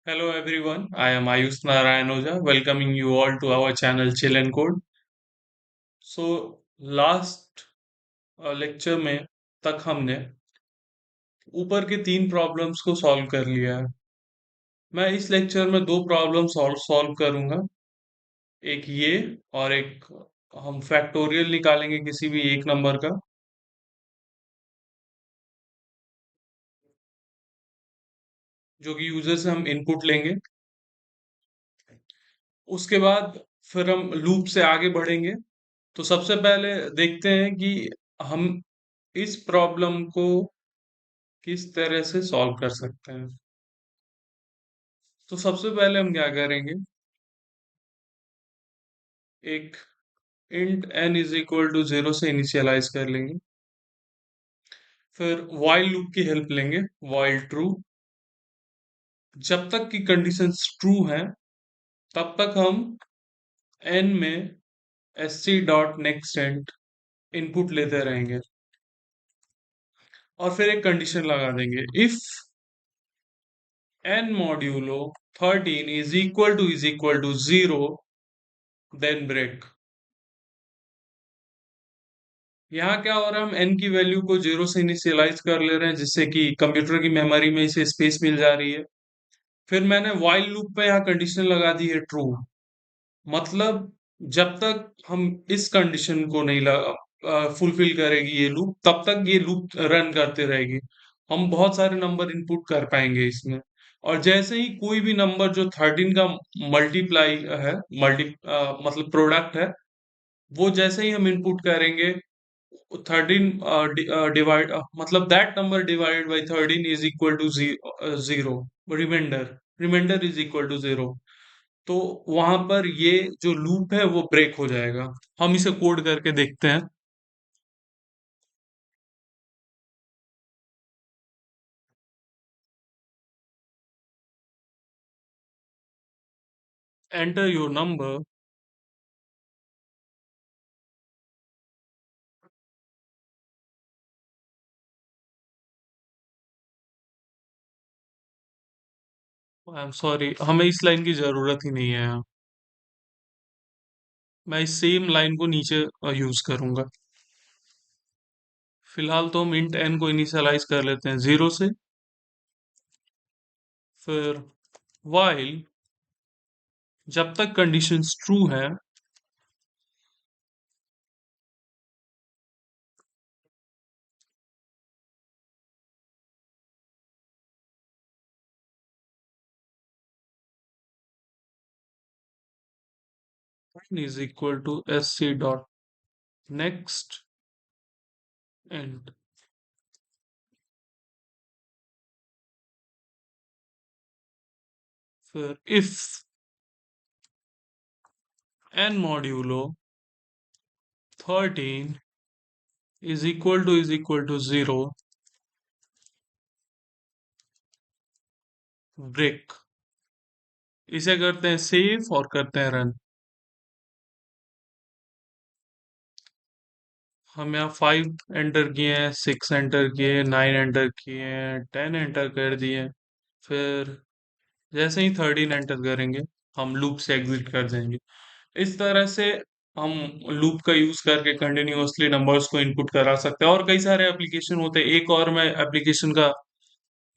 Hello everyone, I am Ayush Narayan Oja, welcoming you all to our channel Chill and Code. Last lecture में तक हमने ऊपर के तीन प्रॉब्लम्स को सॉल्व कर लिया है। मैं इस लेक्चर में दो प्रॉब्लम सॉल्व सॉल्व करूंगा, एक ये और एक हम फैक्टोरियल निकालेंगे किसी भी एक नंबर का, जो कि यूजर से हम इनपुट लेंगे। उसके बाद फिर हम लूप से आगे बढ़ेंगे। तो सबसे पहले देखते हैं कि हम इस प्रॉब्लम को किस तरह से सॉल्व कर सकते हैं। तो सबसे पहले हम क्या करेंगे, एक int n is equal to 0 से इनिशियलाइज कर लेंगे। फिर while लूप की हेल्प लेंगे, while ट्रू। जब तक की कंडीशंस ट्रू हैं तब तक हम n में sc dot next int input लेते रहेंगे और फिर एक कंडीशन लगा देंगे, if n modulo 13 is equal to 0 then break. यहाँ क्या हो रहा है, हम n की वैल्यू को 0 से इनिशियलाइज कर ले रहे हैं जिससे कि कंप्यूटर की मेमोरी में इसे स्पेस मिल जा रही है। फिर मैंने while लूप पे यहाँ कंडीशन लगा दी है ट्रू। मतलब जब तक हम इस कंडीशन को नहीं फुलफिल करेगी ये लूप, तब तक ये लूप रन करते रहेगी। हम बहुत सारे नंबर इनपुट कर पाएंगे इसमें। और जैसे ही कोई भी नंबर जो 13 का मल्टीप्लाई है, मतलब प्रोडक्ट है, वो जैसे ही हम इनपुट करेंगे, 13 डिवाइड मतलब that number divide by 13 is equal to 0। Remainder remainder is equal to 0। तो वहां पर ये जो लूप है वो ब्रेक हो जाएगा। हम इसे कोड करके देखते हैं। Enter your number. I am sorry, हमें इस लाइन की जरूरत ही नहीं है यहाँ। मैं इस सेम लाइन को नीचे यूज करूंगा। फिलहाल तो हम इंट एन को इनिशियलाइज कर लेते हैं 0 से। फिर while जब तक कंडीशंस ट्रू है is equal to S C dot next and. फिर if N modulo 13 is equal to 0 break. इसे करते हैं सेव और करते हैं रन। हम यहाँ 5 एंटर किए हैं, 6 एंटर किए, 9 एंटर किए हैं, 10 एंटर कर दिए। फिर जैसे ही 13 एंटर करेंगे हम लूप से एग्जिट कर देंगे। इस तरह से हम लूप का यूज करके कंटिन्यूअसली नंबर्स को इनपुट करा सकते हैं। और कई सारे एप्लीकेशन होते हैं, एक और मैं एप्लीकेशन का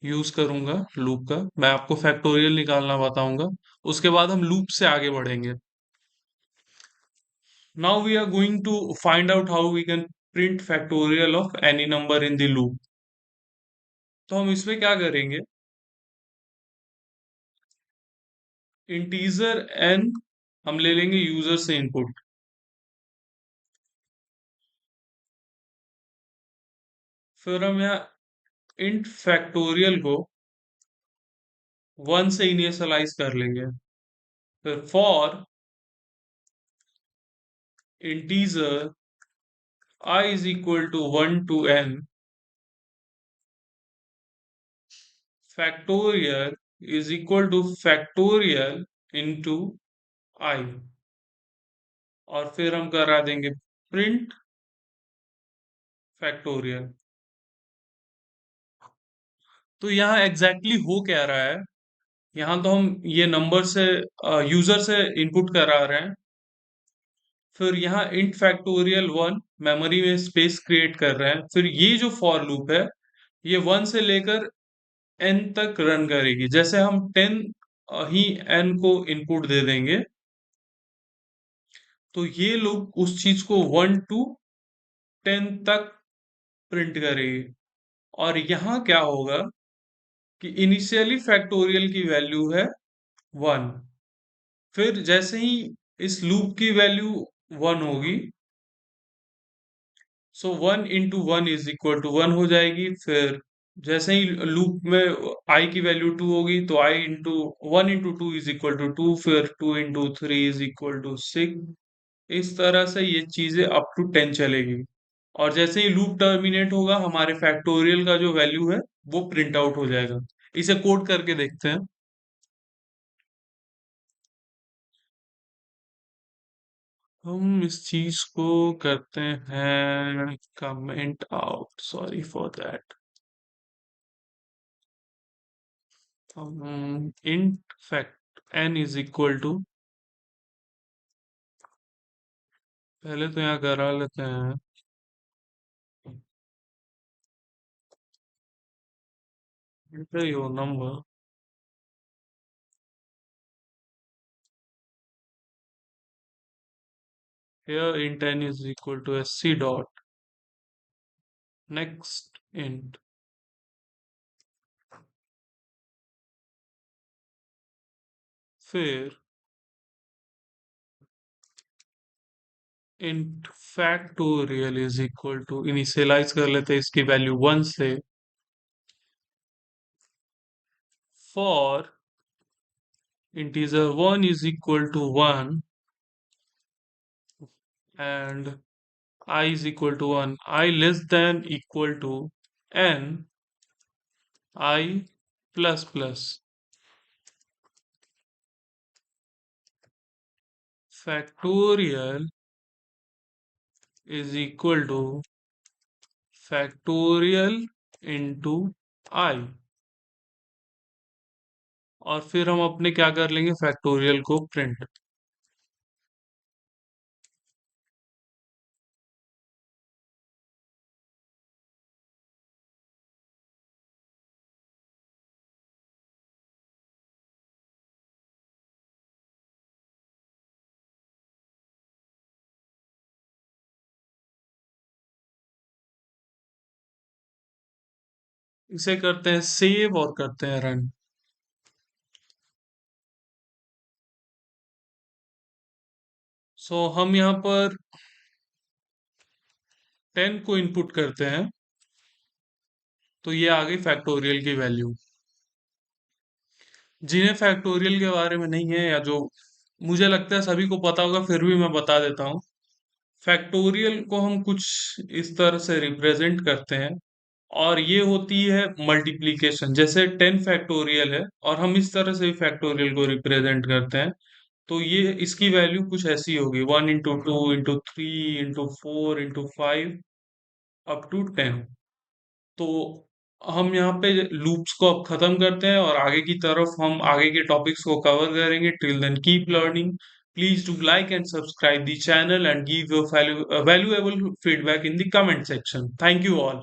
यूज करूंगा लूप का, मैं आपको फैक्टोरियल निकालना बताऊंगा। उसके बाद हम लूप से आगे बढ़ेंगे। Now we are going to find out how we can print factorial of any number in the loop. तो हम इसमें क्या करेंगे, इंटीजर एन हम ले लेंगे यूजर से इनपुट। फिर हम यहाँ इंट फैक्टोरियल को 1 से इनिशियलाइज कर लेंगे। फिर for integer I is equal to 1 to n, factorial is equal to factorial into I। और फिर हम करा देंगे प्रिंट फैक्टोरियल। तो यहाँ एग्जैक्टली exactly हो क्या रहा है, यहाँ तो हम ये नंबर से यूजर से इनपुट करा रहे हैं। फिर यहाँ इंट फैक्टोरियल 1 मेमोरी में स्पेस क्रिएट कर रहे हैं। फिर ये जो फॉर लूप है ये 1 से लेकर n तक रन करेगी। जैसे हम 10 ही n को इनपुट दे देंगे तो ये लूप उस चीज को 1 टू 10 तक प्रिंट करेगी। और यहाँ क्या होगा कि इनिशियली फैक्टोरियल की वैल्यू है 1। फिर जैसे ही इस लूप की वैल्यू 1 होगी, सो 1 इंटू 1 इज इक्वल टू 1 हो जाएगी। फिर जैसे ही लूप में आई की वैल्यू 2 होगी तो I into 1 into 2 is equal to 2। फिर 2 इंटू 3 इज इक्वल टू 6। इस तरह से ये चीजें अप टू 10 चलेगी। और जैसे ही लूप टर्मिनेट होगा हमारे फैक्टोरियल का जो वैल्यू है वो प्रिंट आउट हो जाएगा। इसे कोड करके देखते हैं। हम इस चीज को करते हैं comment out, sorry for that. Int fact n is equal to, पहले तो यहाँ करा लेते हैं enter your number। here int n is equal to sc dot next int। फिर int factorial is equal to, initialise कर लेते हैं इसकी वैल्यू 1 से। for integer 1 is equal to 1 and I is equal to 1, I less than equal to n I plus plus factorial is equal to factorial into I। और फिर हम अपने क्या कर लेंगे, फैक्टोरियल को प्रिंट। इसे करते हैं सेव और करते हैं रन। सो हम यहाँ पर 10 को इनपुट करते हैं तो ये आ गई फैक्टोरियल की वैल्यू। जिन्हें फैक्टोरियल के बारे में नहीं है या जो, मुझे लगता है सभी को पता होगा फिर भी मैं बता देता हूँ। फैक्टोरियल को हम कुछ इस तरह से रिप्रेजेंट करते हैं और ये होती है मल्टीप्लिकेशन। जैसे 10 फैक्टोरियल है और हम इस तरह से फैक्टोरियल को रिप्रेजेंट करते हैं तो ये इसकी वैल्यू कुछ ऐसी होगी, 1 into 2 into 3 into 4 into 5 up to 10। तो हम यहाँ पे लूप्स को अब खत्म करते हैं और आगे की तरफ हम आगे के टॉपिक्स को कवर करेंगे। Till then keep learning. Please do like and subscribe the channel and give your valuable feedback in the comment section. Thank you all.